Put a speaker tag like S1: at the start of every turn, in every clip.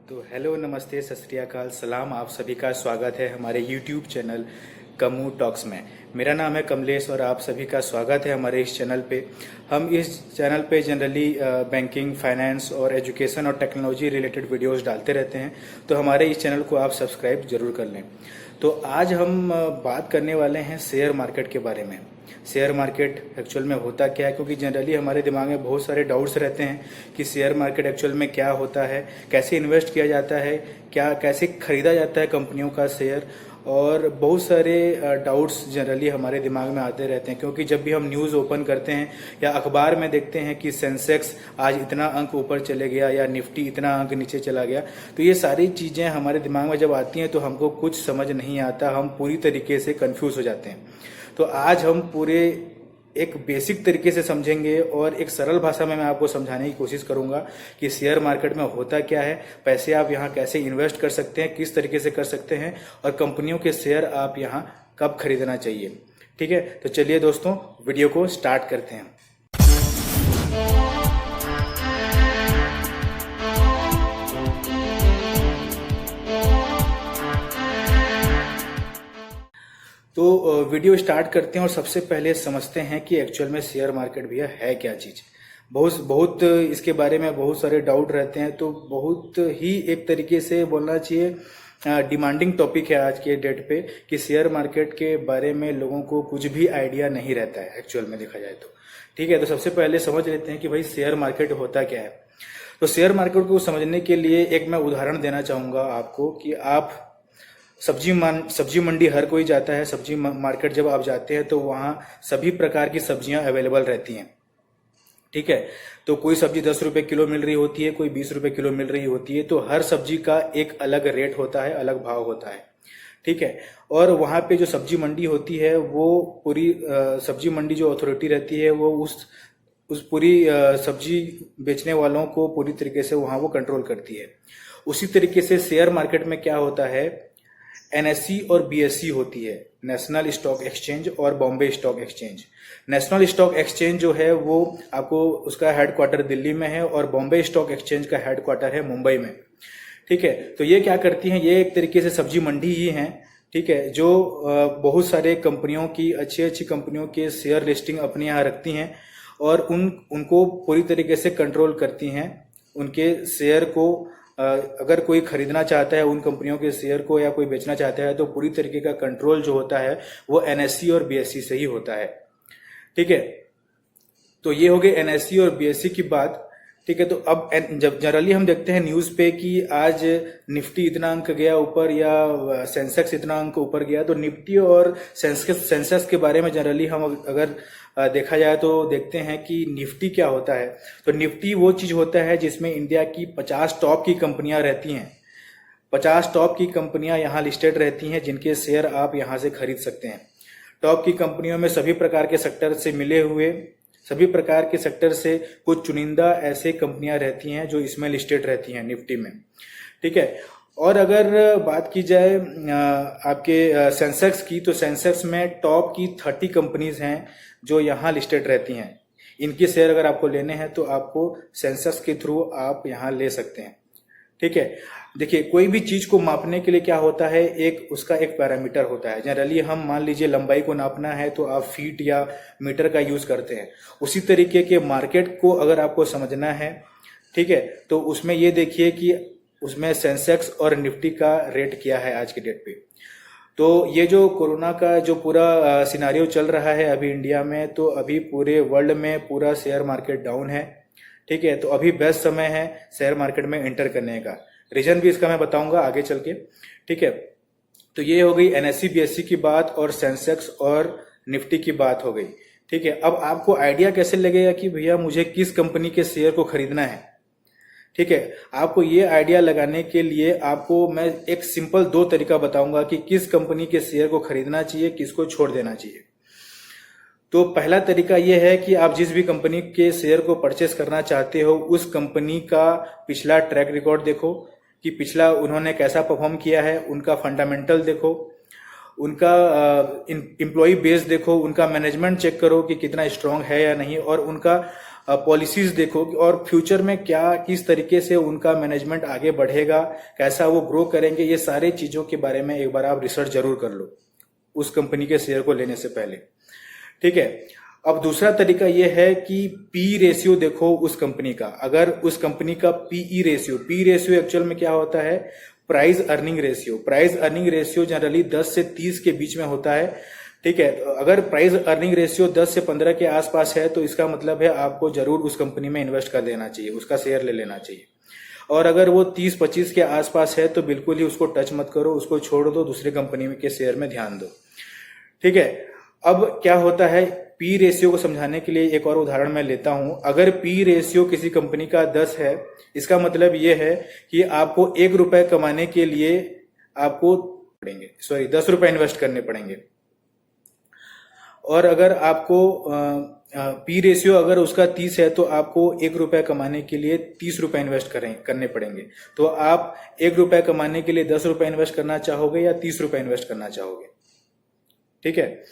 S1: तो हेलो, नमस्ते, सत श्री अकाल, सलाम। आप सभी का स्वागत है हमारे यूट्यूब चैनल कमू टॉक्स में। मेरा नाम है कमलेश और आप सभी का स्वागत है हमारे इस चैनल पे। हम इस चैनल पे जनरली बैंकिंग, फाइनेंस और एजुकेशन और टेक्नोलॉजी रिलेटेड वीडियोस डालते रहते हैं, तो हमारे इस चैनल को आप सब्सक्राइब जरूर कर लें। तो आज हम बात करने वाले हैं शेयर मार्केट के बारे में। शेयर मार्केट एक्चुअल में होता क्या है, क्योंकि जनरली हमारे दिमाग में बहुत सारे डाउट्स रहते हैं कि शेयर मार्केट एक्चुअल में क्या होता है, कैसे इन्वेस्ट किया जाता है, कैसे खरीदा जाता है कंपनियों का शेयर, और बहुत सारे डाउट्स जनरली हमारे दिमाग में आते रहते हैं। क्योंकि जब भी हम न्यूज़ ओपन करते हैं या अखबार में देखते हैं कि सेंसेक्स आज इतना अंक ऊपर चले गया या निफ्टी इतना अंक नीचे चला गया, तो ये सारी चीज़ें हमारे दिमाग में जब आती हैं तो हमको कुछ समझ नहीं आता, हम पूरी तरीके से कंफ्यूज हो जाते हैं। तो आज हम पूरे एक बेसिक तरीके से समझेंगे और एक सरल भाषा में मैं आपको समझाने की कोशिश करूंगा कि शेयर मार्केट में होता क्या है, पैसे आप यहाँ कैसे इन्वेस्ट कर सकते हैं, किस तरीके से कर सकते हैं, और कंपनियों के शेयर आप यहाँ कब खरीदना चाहिए। ठीक है, तो चलिए दोस्तों, वीडियो को स्टार्ट करते हैं। तो वीडियो स्टार्ट करते हैं और सबसे पहले समझते हैं कि एक्चुअल में शेयर मार्केट भैया है क्या चीज। बहुत बहुत इसके बारे में बहुत सारे डाउट रहते हैं, तो बहुत ही एक तरीके से बोलना चाहिए डिमांडिंग टॉपिक है आज के डेट पे कि शेयर मार्केट के बारे में लोगों को कुछ भी आइडिया नहीं रहता है एक्चुअल में देखा जाए तो। ठीक है, तो सबसे पहले समझ लेते हैं कि भाई शेयर मार्केट होता क्या है। तो शेयर मार्केट को समझने के लिए एक मैं उदाहरण देना चाहूंगा आपको कि आप सब्जी मंडी हर कोई जाता है। सब्जी मार्केट जब आप जाते हैं तो वहां सभी प्रकार की सब्जियां अवेलेबल रहती हैं। ठीक है, तो कोई सब्जी 10 रुपए किलो मिल रही होती है, कोई 20 रुपए किलो मिल रही होती है। तो हर सब्जी का एक अलग रेट होता है, अलग भाव होता है। ठीक है, और वहां पे जो सब्जी मंडी होती है वो पूरी सब्जी मंडी जो अथॉरिटी रहती है वो उस पूरी सब्जी बेचने वालों को पूरी तरीके से वहां वो कंट्रोल करती है। उसी तरीके से शेयर मार्केट में क्या होता है, एनएससी और बीएससी होती है, नेशनल स्टॉक एक्सचेंज और Bombay stock exchange. National stock exchange जो है वो आपको उसका हेडक्वार्टर दिल्ली में है और बॉम्बे स्टॉक एक्सचेंज का हेडक्वार्टर है मुंबई में। ठीक है, तो ये क्या करती हैं, ये एक तरीके से सब्जी मंडी ही है। ठीक है, जो बहुत सारे कंपनियों की अच्छी अच्छी कंपनियों के शेयर लिस्टिंग अपने यहाँ रखती हैं और उनको पूरी तरीके से कंट्रोल करती हैं। उनके शेयर को अगर कोई खरीदना चाहता है उन कंपनियों के शेयर को या कोई बेचना चाहता है तो पूरी तरीके का कंट्रोल जो होता है वो एनएससी और बीएससी से ही होता है। ठीक है, तो ये हो गई एनएससी और बीएससी की बात। ठीक है, तो अब जब जनरली हम देखते हैं न्यूज पे कि आज निफ्टी इतना अंक गया ऊपर या सेंसेक्स इतना अंक ऊपर गया, तो निफ्टी और सेंसेक्स के बारे में जनरली हम अगर देखा जाए तो देखते हैं कि निफ्टी क्या होता है। तो निफ्टी वो चीज होता है जिसमें इंडिया की 50 टॉप की कंपनियां रहती हैं। 50 टॉप की कंपनियां यहाँ लिस्टेड रहती हैं जिनके शेयर आप यहाँ से खरीद सकते हैं। टॉप की कंपनियों में सभी प्रकार के सेक्टर से मिले हुए सभी प्रकार के सेक्टर से कुछ चुनिंदा ऐसे कंपनियां रहती हैं जो इसमें लिस्टेड रहती हैं निफ्टी में। ठीक है, और अगर बात की जाए आपके सेंसेक्स की, तो सेंसेक्स में टॉप की 30 कंपनीज हैं जो यहाँ लिस्टेड रहती हैं। इनके शेयर अगर आपको लेने हैं तो आपको सेंसेक्स के थ्रू आप यहाँ ले सकते हैं। ठीक है, देखिए कोई भी चीज को मापने के लिए क्या होता है, उसका एक पैरामीटर होता है। जनरली हम मान लीजिए लंबाई को नापना है तो आप फीट या मीटर का यूज करते हैं। उसी तरीके के मार्केट को अगर आपको समझना है, ठीक है, तो उसमें ये देखिए कि उसमें सेंसेक्स और निफ्टी का रेट क्या है आज के डेट पे। तो ये जो कोरोना का जो पूरा सिनारियो चल रहा है अभी इंडिया में, तो अभी पूरे वर्ल्ड में पूरा शेयर मार्केट डाउन है। ठीक है, तो अभी बेस्ट समय है शेयर मार्केट में एंटर करने का। रीजन भी इसका मैं बताऊंगा आगे चल के। ठीक है, तो ये हो गई एनएससी बीएससी की बात और सेंसेक्स और निफ्टी की बात हो गई। ठीक है, अब आपको आइडिया कैसे लगेगा कि भैया मुझे किस कंपनी के शेयर को खरीदना है। ठीक है, आपको ये आइडिया लगाने के लिए आपको मैं एक सिंपल 2 तरीका बताऊंगा कि किस कंपनी के शेयर को खरीदना चाहिए, किसको छोड़ देना चाहिए। तो पहला तरीका यह है कि आप जिस भी कंपनी के शेयर को परचेस करना चाहते हो उस कंपनी का पिछला ट्रैक रिकॉर्ड देखो कि पिछला उन्होंने कैसा परफॉर्म किया है, उनका फंडामेंटल देखो, उनका एम्प्लॉय बेस देखो, उनका मैनेजमेंट चेक करो कि कितना स्ट्रांग है या नहीं, और उनका पॉलिसीज देखो और फ्यूचर में क्या किस तरीके से उनका मैनेजमेंट आगे बढ़ेगा, कैसा वो ग्रो करेंगे, ये सारे चीजों के बारे में एक बार आप रिसर्च जरूर कर लो उस कंपनी के शेयर को लेने से पहले। ठीक है। अब दूसरा तरीका ये है कि पी रेशियो देखो उस कंपनी का। अगर उस कंपनी का पी रेशियो एक्चुअल में क्या होता है, प्राइस अर्निंग रेशियो जनरली 10 से 30 के बीच में होता है। ठीक है। अगर प्राइस अर्निंग रेशियो 10 से 15 के आसपास है तो इसका मतलब है आपको जरूर उस कंपनी में इन्वेस्ट कर देना चाहिए, उसका शेयर ले लेना चाहिए। और अगर वो 30-25 के आसपास है तो बिल्कुल ही उसको टच मत करो, उसको छोड़ दो, दूसरे कंपनी के शेयर में ध्यान दो। ठीक है। अब क्या होता है, पी रेशियो को समझाने के लिए एक और उदाहरण मैं लेता हूं। अगर पी रेशियो किसी कंपनी का 10 है, इसका मतलब ये है कि आपको 1 रुपए कमाने के लिए आपको 10 रुपए इन्वेस्ट करने पड़ेंगे। और अगर आपको पी रेशियो अगर उसका 30 है तो आपको 1 रुपए कमाने के लिए 30 रुपए इन्वेस्ट करने पड़ेंगे। तो आप 1 रुपए कमाने के लिए 10 रुपए इन्वेस्ट करना चाहोगे या 30 रुपए इन्वेस्ट करना चाहोगे? ठीक है।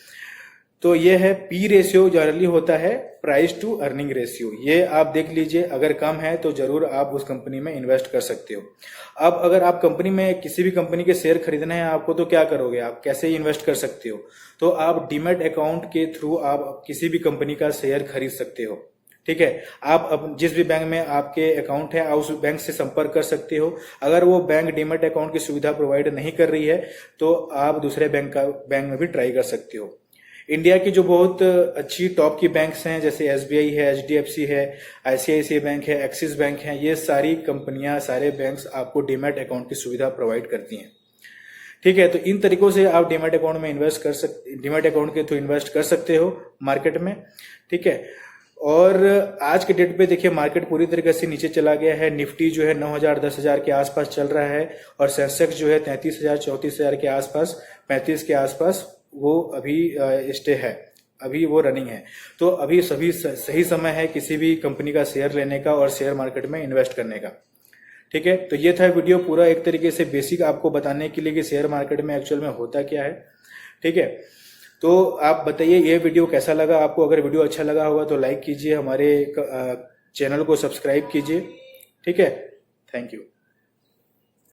S1: तो ये है पी रेशियो, जनरली होता है प्राइस टू अर्निंग रेशियो। ये आप देख लीजिए, अगर कम है तो जरूर आप उस कंपनी में इन्वेस्ट कर सकते हो। अब अगर आप कंपनी में किसी भी कंपनी के शेयर खरीदने हैं आपको, तो क्या करोगे, आप कैसे इन्वेस्ट कर सकते हो? तो आप डीमैट अकाउंट के थ्रू आप किसी भी कंपनी का शेयर खरीद सकते हो। ठीक है। आप अब जिस भी बैंक में आपके अकाउंट है आप उस बैंक से संपर्क कर सकते हो। अगर वो बैंक डीमैट अकाउंट की सुविधा प्रोवाइड नहीं कर रही है तो आप दूसरे बैंक में भी ट्राई कर सकते हो। इंडिया की जो बहुत अच्छी टॉप की बैंक्स हैं जैसे एसबीआई है, एचडीएफसी है, आईसीआईसीआई बैंक है, एक्सिस बैंक है, ये सारी कंपनियां, सारे बैंक्स आपको डीमैट अकाउंट की सुविधा प्रोवाइड करती हैं। ठीक है। तो इन तरीकों से आप डीमैट अकाउंट में डीमैट अकाउंट के थ्रू इन्वेस्ट कर सकते हो मार्केट में। ठीक है। और आज के डेट पे देखिए मार्केट पूरी तरीके से नीचे चला गया है। निफ्टी जो है 9,000 10,000 के आसपास चल रहा है और सेंसेक्स जो है 33,000 34,000 के आसपास, 35 के आसपास वो अभी स्टे है, अभी वो रनिंग है। तो अभी सही समय है किसी भी कंपनी का शेयर लेने का और शेयर मार्केट में इन्वेस्ट करने का। ठीक है। तो ये था वीडियो पूरा एक तरीके से बेसिक आपको बताने के लिए कि शेयर मार्केट में एक्चुअल में होता क्या है। ठीक है। तो आप बताइए ये वीडियो कैसा लगा आपको। अगर वीडियो अच्छा लगा होगा तो लाइक कीजिए, हमारे चैनल को सब्सक्राइब कीजिए। ठीक है। Thank you.